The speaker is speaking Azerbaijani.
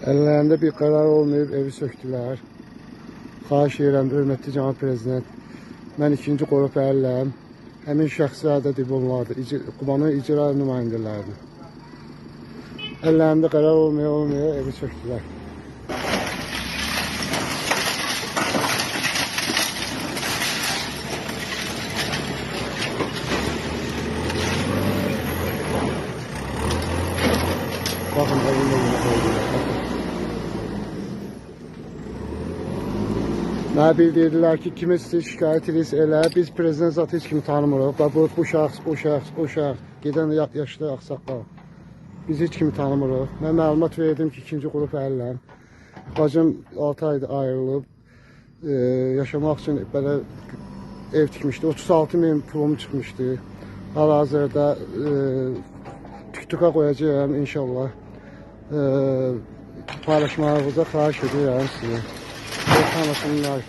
Əllərində bir qərar olmayıb, evi söktülər. Xahiş edirəm, hörmətli cənab prezident, mən ikinci qrup əliləm. Həmin şəxslər də onlardır, Qumanın icra nümayəndələridir. Əllərində qərar olmaya evi söktülər. Baxın, evin önünə qoydular. Mənə bildirdilər ki, kimi siz şikayət edirsiniz elə, biz prezident zatı heç kimi tanımırıq. Bu şəxs, o şəxs, gedən yaşlı ağsaqqal. Biz heç kimi tanımırıq. Mən məlumat verdim ki, ikinci qrup əliləm. Bacım 6 ayda ayrılıb, yaşamaq üçün belə ev tikmişdi. 36.000 pulum çıxmışdı. Hal-hazırda TikTok'a koyacağım inşallah. Paylaşmanızı xahiş edirəm sizi. Tanısınlar.